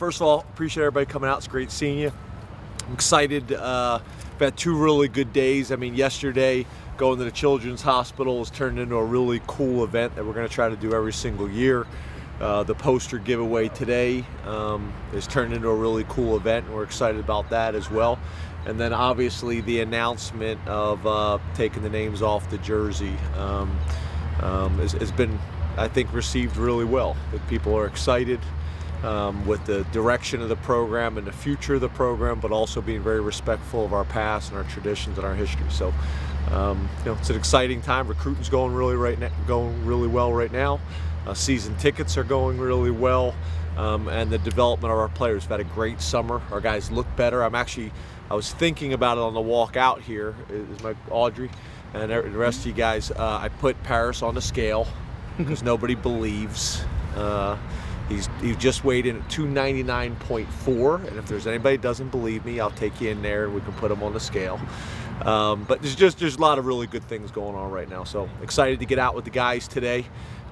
first of all, appreciate everybody coming out. It's great seeing you. I'm excited. We've had 2 really good days. I mean, yesterday, going to the Children's Hospital has turned into a really cool event that we're going to try to do every single year. The poster giveaway today has turned into a really cool event, and we're excited about that as well. And then obviously the announcement of taking the names off the jersey has been, I think, received really well. That people are excited with the direction of the program and the future of the program, but also being very respectful of our past and our traditions and our history. So it's an exciting time. Recruiting's going really well right now. Season tickets are going really well, and the development of our players. We've had a great summer. Our guys look better. I was thinking about it on the walk out here. Is my Audrey and the rest of you guys. I put Paris on the scale because nobody believes. He's just weighed in at 299.4, and if there's anybody that doesn't believe me, I'll take you in there and we can put him on the scale. But there's a lot of really good things going on right now. So excited to get out with the guys today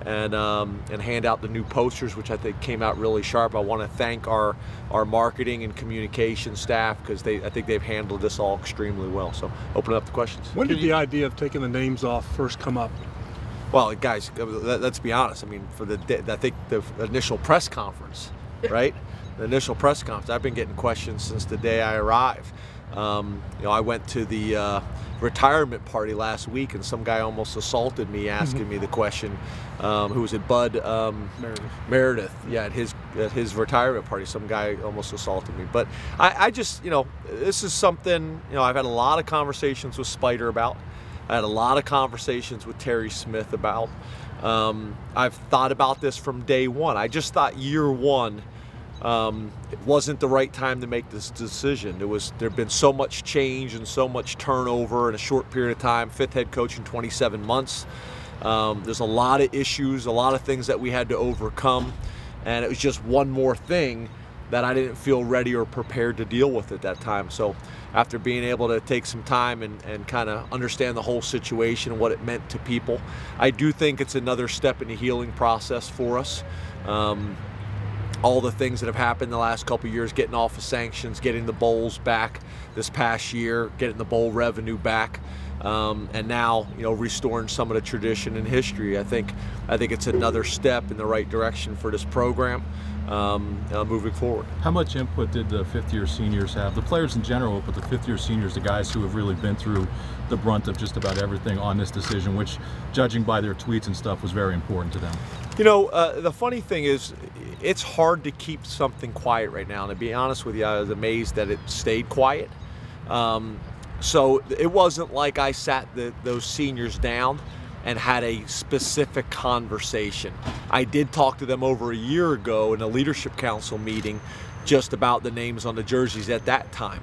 and hand out the new posters, which I think came out really sharp. I want to thank our marketing and communication staff because I think they've handled this all extremely well. So open up the questions. When did the idea of taking the names off first come up? Well, guys, let's be honest. I mean, I think the initial press conference, right? The initial press conference. I've been getting questions since the day I arrived. I went to the retirement party last week, and some guy almost assaulted me, asking me the question. Who was it? Bud Meredith. Yeah, at his retirement party, some guy almost assaulted me. But I just, this is something. I've had a lot of conversations with Spider about. I had a lot of conversations with Terry Smith about. I've thought about this from day one. I just thought year one, it wasn't the right time to make this decision. There'd been so much change and so much turnover in a short period of time. 5th head coach in 27 months. There's a lot of issues, a lot of things that we had to overcome, and it was just one more thing that I didn't feel ready or prepared to deal with at that time. So after being able to take some time and kind of understand the whole situation and what it meant to people, I do think it's another step in the healing process for us. All the things that have happened the last couple of years, getting off of sanctions, getting the bowls back this past year, getting the bowl revenue back, and now restoring some of the tradition and history. I think it's another step in the right direction for this program moving forward. How much input did the 5th-year seniors have? The players in general, but the 5th-year seniors, the guys who have really been through the brunt of just about everything on this decision, which, judging by their tweets and stuff, was very important to them. The funny thing is, it's hard to keep something quiet right now. And to be honest with you, I was amazed that it stayed quiet. So it wasn't like I sat those seniors down and had a specific conversation. I did talk to them over a year ago in a leadership council meeting just about the names on the jerseys at that time.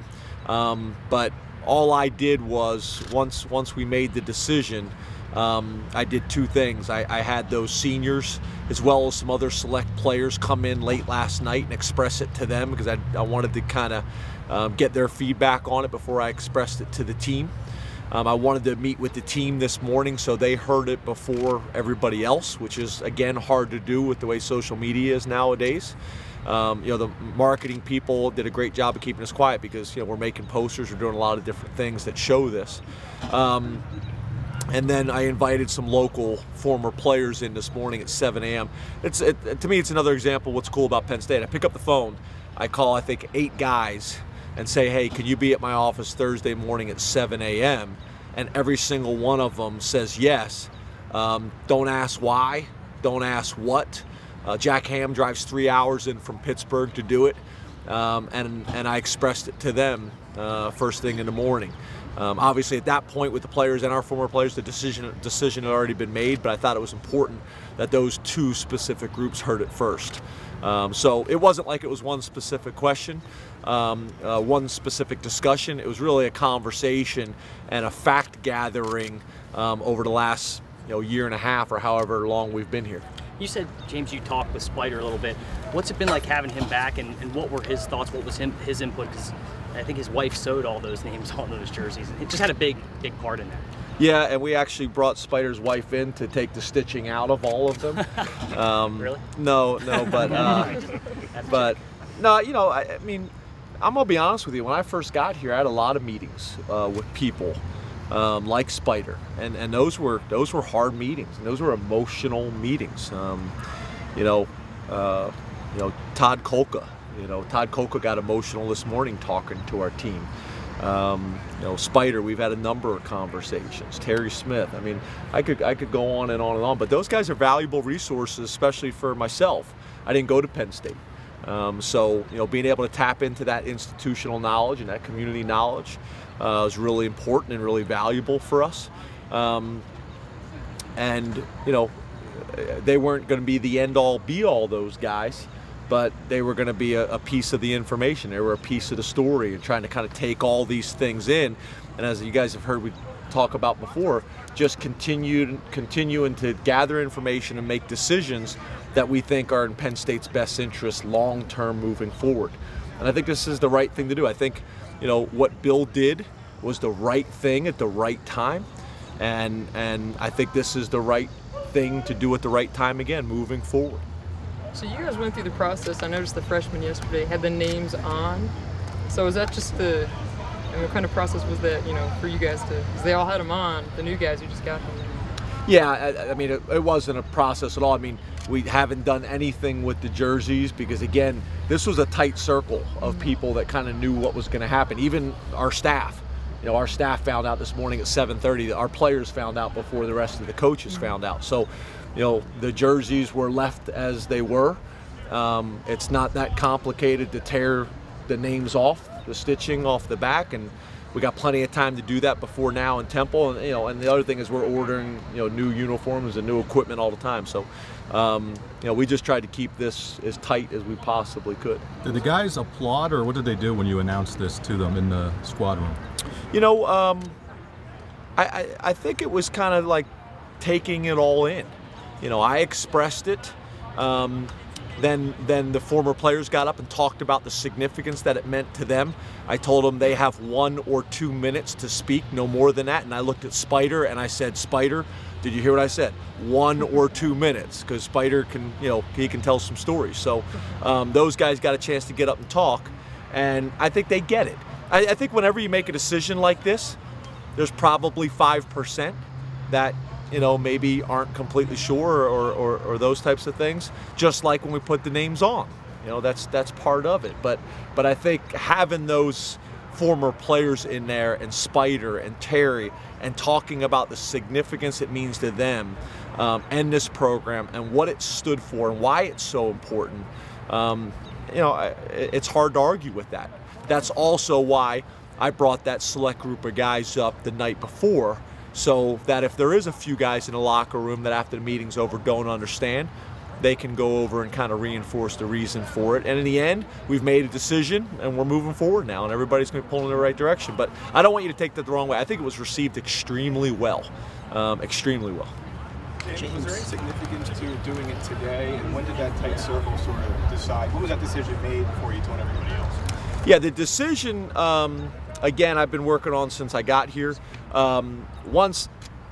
But all I did was, once we made the decision, I did 2 things. I had those seniors as well as some other select players come in late last night and express it to them because I wanted to kind of get their feedback on it before I expressed it to the team. I wanted to meet with the team this morning so they heard it before everybody else, which is, again, hard to do with the way social media is nowadays. The marketing people did a great job of keeping us quiet because we're making posters, we're doing a lot of different things that show this. And then I invited some local former players in this morning at 7 a.m. To me, it's another example of what's cool about Penn State. I pick up the phone, I call, I think, 8 guys and say, hey, can you be at my office Thursday morning at 7 a.m.? And every single one of them says yes. Don't ask why, don't ask what. Jack Ham drives 3 hours in from Pittsburgh to do it, and I expressed it to them first thing in the morning. Obviously, at that point with the players and our former players, the decision had already been made, but I thought it was important that those 2 specific groups heard it first. So it wasn't like it was one specific question, one specific discussion. It was really a conversation and a fact gathering over the last year and a half or however long we've been here. You said, James, you talked with Spider a little bit. What's it been like having him back, and what were his thoughts? What was his input? Because I think his wife sewed all those names on those jerseys, and it just had a big part in that. Yeah, and we actually brought Spider's wife in to take the stitching out of all of them. Really? No, but No, you know, I mean, I'm gonna be honest with you. When I first got here, I had a lot of meetings with people like Spider, and those were hard meetings, and those were emotional meetings. You know, Todd Kolka. You know, Todd Kolka got emotional this morning talking to our team. You know, Spider, we've had a number of conversations. Terry Smith. I mean, I could go on and on and on. But those guys are valuable resources, especially for myself. I didn't go to Penn State. So, you know, being able to tap into that institutional knowledge and that community knowledge is really important and really valuable for us. And, you know, they weren't going to be the end-all, be-all, those guys, but they were going to be a piece of the information. They were a piece of the story, and trying to kind of take all these things in. And as you guys have heard we talk about before, just continuing to gather information and make decisions that we think are in Penn State's best interest long-term moving forward. And I think this is the right thing to do. I think, you know, what Bill did was the right thing at the right time, and I think this is the right thing to do at the right time again moving forward. So you guys went through the process. I noticed the freshmen yesterday had the names on. So is that just the, and what kind of process was that, you know, for you guys to, because they all had them on, the new guys who just got them? Yeah, I mean, it wasn't a process at all. I mean, we haven't done anything with the jerseys because, again, this was a tight circle of people that kind of knew what was going to happen. Even our staff. You know, our staff found out this morning at 7:30. Our players found out before the rest of the coaches found out. So, you know, the jerseys were left as they were. It's not that complicated to tear the names off, the stitching off the back, and we got plenty of time to do that before now in Temple. And, you know, and the other thing is we're ordering, you know, new uniforms and new equipment all the time. So, you know, we just tried to keep this as tight as we possibly could. Did the guys applaud, or what did they do when you announced this to them in the squad room? You know, I think it was kind of like taking it all in. You know, I expressed it. Then the former players got up and talked about the significance that it meant to them. I told them they have 1 or 2 minutes to speak, no more than that. And I looked at Spider and I said, Spider, did you hear what I said? 1 or 2 minutes, because Spider can, you know, he can tell some stories. So those guys got a chance to get up and talk, and I think they get it. I think whenever you make a decision like this, there's probably 5% that, you know, maybe aren't completely sure or those types of things. Just like when we put the names on, you know, that's part of it. But I think having those former players in there, and Spider and Terry, and talking about the significance it means to them and this program and what it stood for and why it's so important, you know, it's hard to argue with that. That's also why I brought that select group of guys up the night before, so that if there is a few guys in the locker room that after the meeting's over don't understand, they can go over and kind of reinforce the reason for it. And in the end, we've made a decision and we're moving forward now, and everybody's going to be pulling in the right direction. But I don't want you to take that the wrong way. I think it was received extremely well, extremely well. James, was there any significance to doing it today, and when did that tight circle sort of decide? When was that decision made before you told everybody else? Yeah, the decision, again, I've been working on since I got here. Once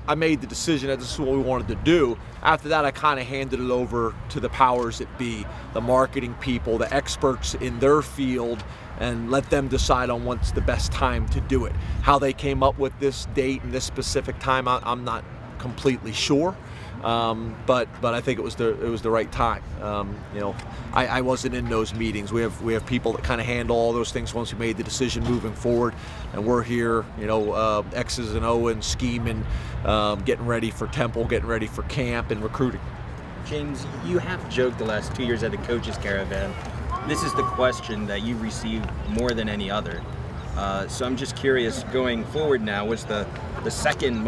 I made the decision that this is what we wanted to do, after that I kind of handed it over to the powers that be, the marketing people, the experts in their field, and let them decide on what's the best time to do it. How they came up with this date and this specific time, I'm not completely sure. But I think it was the right time. You know, I wasn't in those meetings. We have people that kind of handle all those things once we made the decision moving forward, and we're here, you know, X's and O's, scheming, getting ready for Temple, getting ready for camp and recruiting. James, you have joked the last 2 years at the Coaches Caravan. This is the question that you receive more than any other. So I'm just curious, going forward now, what's the second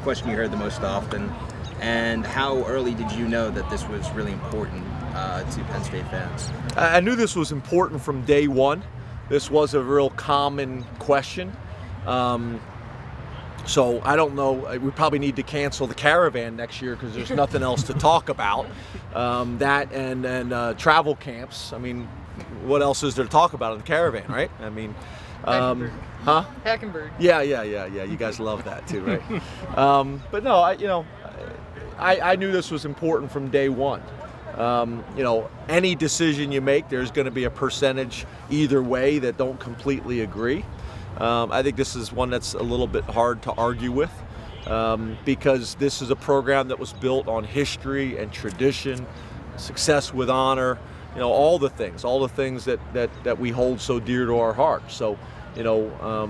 question you heard the most often, and how early did you know that this was really important to Penn State fans? I knew this was important from day one. This was a real common question. So I don't know, we probably need to cancel the caravan next year because there's nothing else to talk about. That and travel camps. I mean, what else is there to talk about in the caravan, right? I mean, huh? Hackenberg. Yeah. You guys love that too, right? But no, I knew this was important from day one. You know, any decision you make, there's going to be a percentage either way that don't completely agree. I think this is one that's a little bit hard to argue with, because this is a program that was built on history and tradition, success with honor, you know, all the things that we hold so dear to our hearts. So, you know,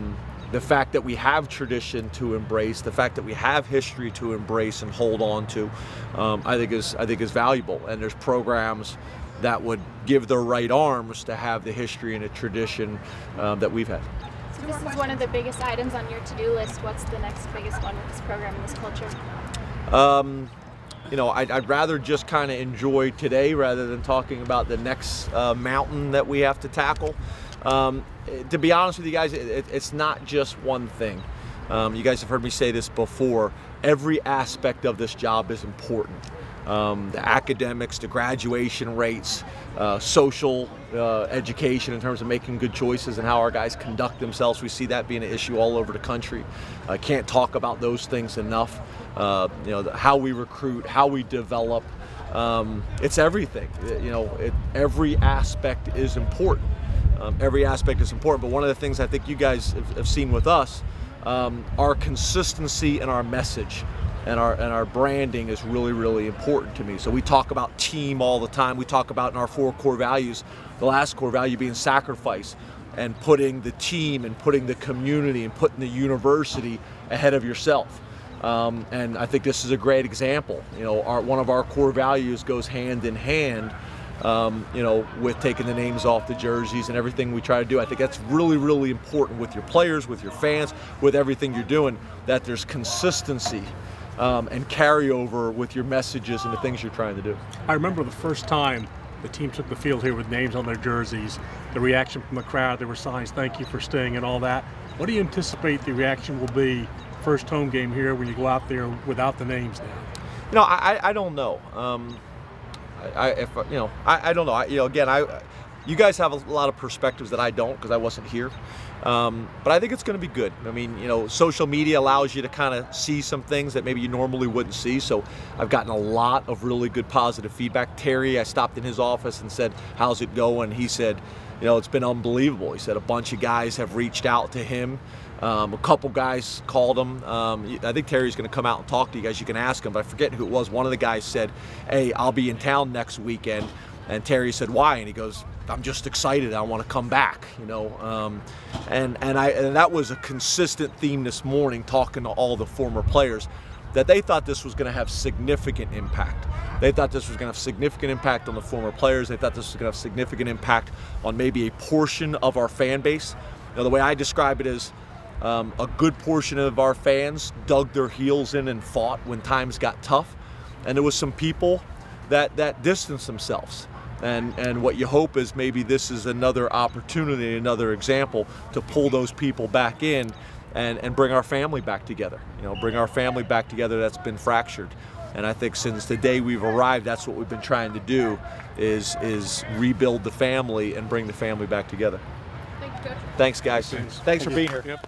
the fact that we have tradition to embrace, the fact that we have history to embrace and hold on to, I think is valuable. And there's programs that would give the right arms to have the history and the tradition that we've had. So this is one of the biggest items on your to-do list. What's the next biggest one with this program and this culture? You know, I'd rather just kind of enjoy today rather than talking about the next mountain that we have to tackle. To be honest with you guys, it's not just one thing. You guys have heard me say this before. Every aspect of this job is important. The academics, the graduation rates, social education in terms of making good choices and how our guys conduct themselves. We see that being an issue all over the country. I can't talk about those things enough. You know, how we recruit, how we develop. It's everything. You know, every aspect is important. Every aspect is important, but one of the things I think you guys have seen with us, our consistency in our message and our branding is really, really important to me. So we talk about team all the time. We talk about in our 4 core values, the last core value being sacrifice, and putting the team and putting the community and putting the university ahead of yourself. And I think this is a great example. You know, one of our core values goes hand in hand, you know, with taking the names off the jerseys and everything we try to do. I think that's really, really important with your players, with your fans, with everything you're doing, that there's consistency and carryover with your messages and the things you're trying to do. I remember the first time the team took the field here with names on their jerseys, the reaction from the crowd, there were signs, "Thank you for staying," and all that. What do you anticipate the reaction will be first home game here when you go out there without the names now? You know, I don't know. I don't know. You know, again, you guys have a lot of perspectives that I don't because I wasn't here. But I think it's going to be good. I mean, you know, social media allows you to kind of see some things that maybe you normally wouldn't see. So I've gotten a lot of really good positive feedback. Terry, I stopped in his office and said, "How's it going?" He said, "You know, it's been unbelievable." He said a bunch of guys have reached out to him. A couple guys called him. I think Terry's going to come out and talk to you guys. You can ask him, but I forget who it was. One of the guys said, "Hey, I'll be in town next weekend." And Terry said, "Why?" And he goes, "I'm just excited. I want to come back." You know, and that was a consistent theme this morning, talking to all the former players, that they thought this was going to have significant impact. They thought this was going to have significant impact on the former players. They thought this was going to have significant impact on maybe a portion of our fan base. You know, the way I describe it is, a good portion of our fans dug their heels in and fought when times got tough, and there was some people that distanced themselves. And what you hope is maybe this is another opportunity, another example to pull those people back in and bring our family back together. You know, bring our family back together that's been fractured. And I think since the day we've arrived, that's what we've been trying to do, is rebuild the family and bring the family back together. Thank you, Coach. Thanks, guys. Thanks for being here. Yep.